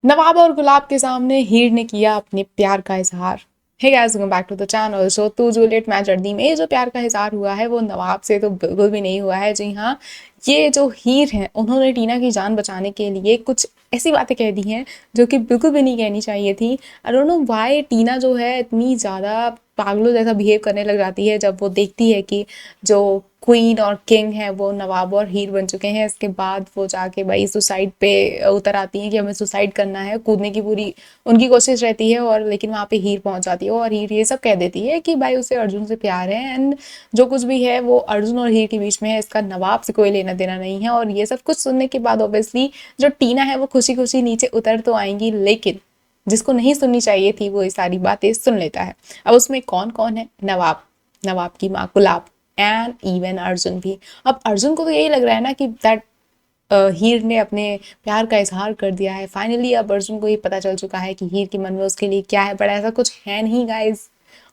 नवाब और गुलाब के सामने हीर ने किया अपने प्यार का इजहार। Hey guys, welcome back to the channel. So तू जूलियट मैं जर्दी में ये जो प्यार का इजहार हुआ है वो नवाब से तो बिल्कुल भी नहीं हुआ है। जी हाँ, ये जो हीर हैं उन्होंने टीना की जान बचाने के लिए कुछ ऐसी बातें कह दी हैं जो कि बिल्कुल भी नहीं कहनी चाहिए थी। आई डोंट नो व्हाई टीना जो है इतनी ज़्यादा पागलों जैसा बिहेव करने लग जाती है जब वो देखती है कि जो क्वीन और किंग है वो नवाब और हीर बन चुके हैं। इसके बाद वो जाके भाई सुसाइड पे उतर आती हैं कि हमें सुसाइड करना है, कूदने की पूरी उनकी कोशिश रहती है। और लेकिन वहाँ पे हीर पहुंच जाती है और हीर ये सब कह देती है कि भाई उसे अर्जुन से प्यार है एंड जो कुछ भी है वो अर्जुन और हीर के बीच में है, इसका नवाब से कोई लेना देना नहीं है। और ये सब कुछ सुनने के बाद ऑब्वियसली जो टीना है वो खुशी खुशी नीचे उतर तो आएंगी, लेकिन जिसको नहीं सुननी चाहिए थी वो ये सारी बातें सुन लेता है। अब उसमें कौन कौन है? नवाब, नवाब की माँ गुलाब एंड इवन अर्जुन भी। अब अर्जुन को तो यही लग रहा है ना कि दैट हीर ने अपने प्यार का इजहार कर दिया है फाइनली। अब अर्जुन को ये पता चल चुका है कि हीर के मन में उसके लिए क्या है, बट ऐसा कुछ है नहीं गाइज।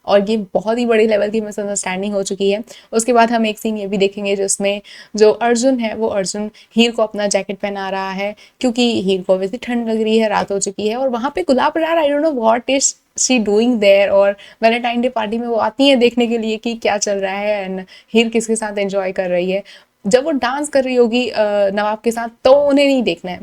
और ये बहुत ही बड़ी लेवल की मिसअंडरस्टैंडिंग हो चुकी है। उसके बाद हम एक सीन ये भी देखेंगे जिसमें जो अर्जुन है वो अर्जुन हीर को अपना जैकेट पहना रहा है क्योंकि हीर को वैसे ठंड लग रही है, रात हो चुकी है। और वहाँ पे गुलाब यार, I don't know what is she doing there. और वैलेंटाइन डे पार्टी में वो आती है देखने के लिए कि क्या चल रहा है एंड हीर किसके साथ एंजॉय कर रही है। जब वो डांस कर रही होगी नवाब के साथ तो उन्हें नहीं देखना है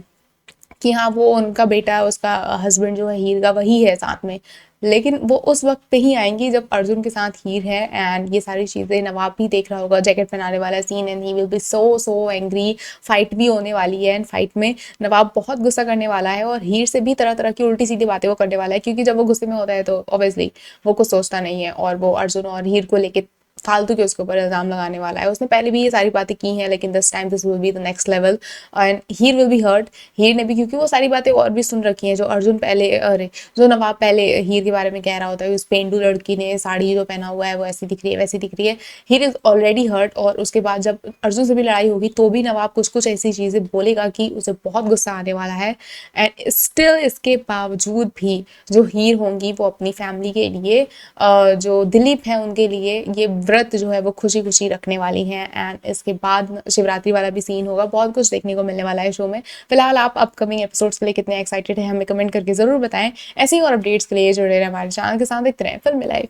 कि हाँ वो उनका बेटा, उसका हस्बैंड जो है हीर का वही है साथ में। लेकिन वो उस वक्त पे ही आएंगी जब अर्जुन के साथ हीर है एंड ये सारी चीज़ें नवाब भी देख रहा होगा। जैकेट पहनाने वाला scene and he will be so so angry. Fight भी होने वाली है एंड फाइट में नवाब बहुत गुस्सा करने वाला है और हीर से भी तरह तरह की उल्टी सीधी बातें वो करने वाला है, क्योंकि जब वो गुस्से में होता है तो ऑब्वियसली वो कुछ सोचता नहीं है और वो अर्जुन और हीर को लेके फालतू के उसके ऊपर इल्जाम लगाने वाला है। उसने पहले भी ये सारी बातें की हैं लेकिन this time this will be the next level and Heer will be hurt. Heer ने भी, क्योंकि वो सारी बातें और भी सुन रखी हैं जो अर्जुन पहले, अरे जो नवाब पहले हीर के बारे में कह रहा होता है, उस पेंडू लड़की ने साड़ी जो पहना हुआ है वो ऐसी दिख रही है वैसी दिख रही है। हीर इज ऑलरेडी हर्ट और उसके बाद जब अर्जुन से भी लड़ाई होगी तो भी नवाब कुछ कुछ ऐसी चीज़ें बोलेगा कि उसे बहुत गुस्सा आने वाला है। एंड स्टिल इसके बावजूद भी जो हीर होंगी वो अपनी फैमिली के लिए जो दिलीप है उनके लिए ये व्रत जो है वो खुशी खुशी रखने वाली हैं। एंड इसके बाद शिवरात्रि वाला भी सीन होगा, बहुत कुछ देखने को मिलने वाला है शो में। फिलहाल आप अपकमिंग एपिसोड्स के लिए कितने एक्साइटेड हैं हमें कमेंट करके जरूर बताएं। ऐसे ही और अपडेट्स के लिए जुड़े रहे हमारे चैनल के साथ। देखते रहें फिल्मी लाइफ।